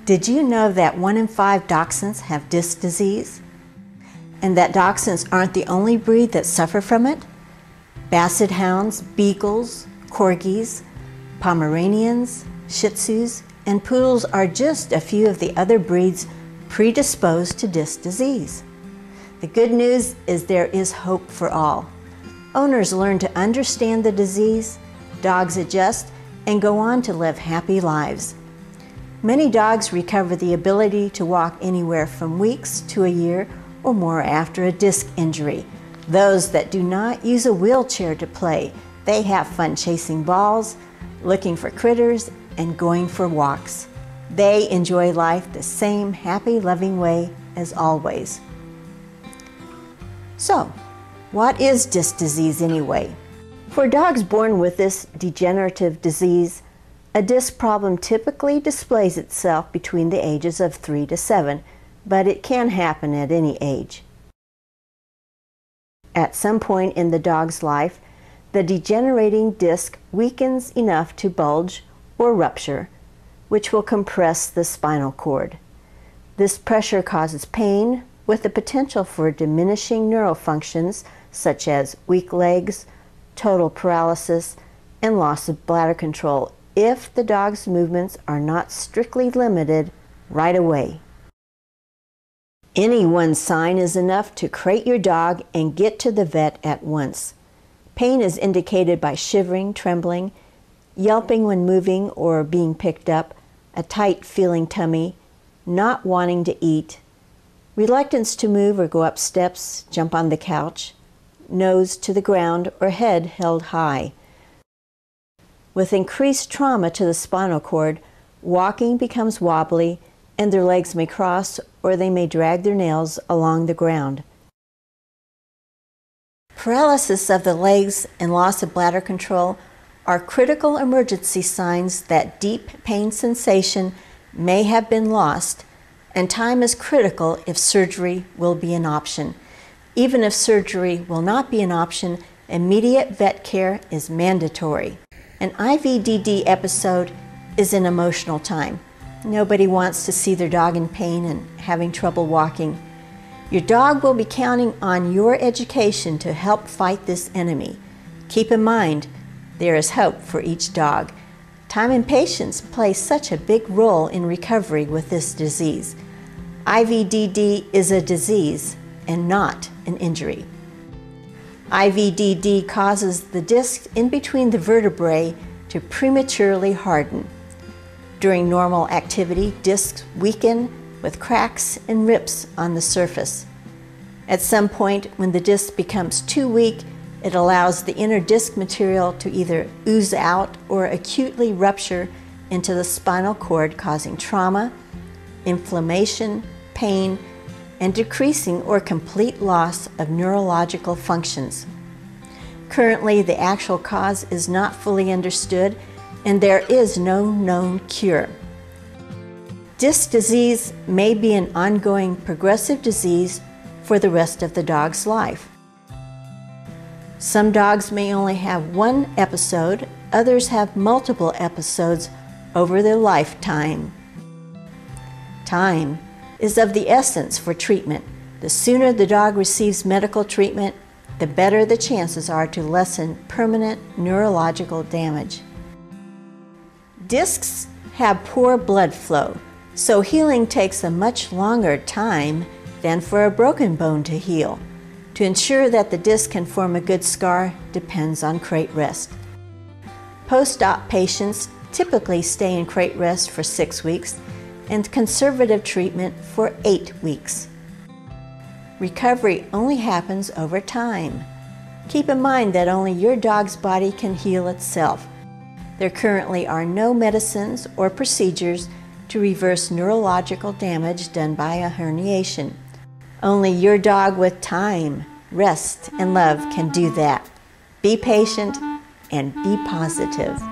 Did you know that 1 in 5 dachshunds have disc disease? And that dachshunds aren't the only breed that suffer from it? Basset hounds, beagles, corgis, Pomeranians, Shih Tzus, and poodles are just a few of the other breeds predisposed to disc disease. The good news is there is hope for all. Owners learn to understand the disease, dogs adjust, and go on to live happy lives. Many dogs recover the ability to walk anywhere from weeks to a year or more after a disc injury. Those that do not use a wheelchair to play, they have fun chasing balls, looking for critters, and going for walks. They enjoy life the same happy, loving way as always. So, what is disc disease anyway? For dogs born with this degenerative disease, a disc problem typically displays itself between the ages of 3 to 7, but it can happen at any age. At some point in the dog's life, the degenerating disc weakens enough to bulge or rupture, which will compress the spinal cord. This pressure causes pain, with the potential for diminishing neural functions such as weak legs, total paralysis, and loss of bladder control if the dog's movements are not strictly limited right away. Any one sign is enough to crate your dog and get to the vet at once. Pain is indicated by shivering, trembling, yelping when moving or being picked up, a tight feeling tummy, not wanting to eat, reluctance to move or go up steps, jump on the couch, nose to the ground or head held high. With increased trauma to the spinal cord, walking becomes wobbly and their legs may cross or they may drag their nails along the ground. Paralysis of the legs and loss of bladder control are critical emergency signs that deep pain sensation may have been lost, and time is critical if surgery will be an option. Even if surgery will not be an option, immediate vet care is mandatory. An IVDD episode is an emotional time. Nobody wants to see their dog in pain and having trouble walking. Your dog will be counting on your education to help fight this enemy. Keep in mind, there is hope for each dog. Time and patience play such a big role in recovery with this disease. IVDD is a disease and not an injury. IVDD causes the discs in between the vertebrae to prematurely harden. During normal activity, discs weaken with cracks and rips on the surface. At some point, when the disc becomes too weak, it allows the inner disc material to either ooze out or acutely rupture into the spinal cord, causing trauma, inflammation, pain, and decreasing or complete loss of neurological functions. Currently, the actual cause is not fully understood, and there is no known cure. Disc disease may be an ongoing progressive disease for the rest of the dog's life. Some dogs may only have one episode, others have multiple episodes over their lifetime. Time is of the essence for treatment. The sooner the dog receives medical treatment, the better the chances are to lessen permanent neurological damage. Discs have poor blood flow, so healing takes a much longer time than for a broken bone to heal. To ensure that the disc can form a good scar depends on crate rest. Post-op patients typically stay in crate rest for 6 weeks and conservative treatment for 8 weeks. Recovery only happens over time. Keep in mind that only your dog's body can heal itself. There currently are no medicines or procedures to reverse neurological damage done by a herniation. Only your dog with time, rest, and love can do that. Be patient and be positive.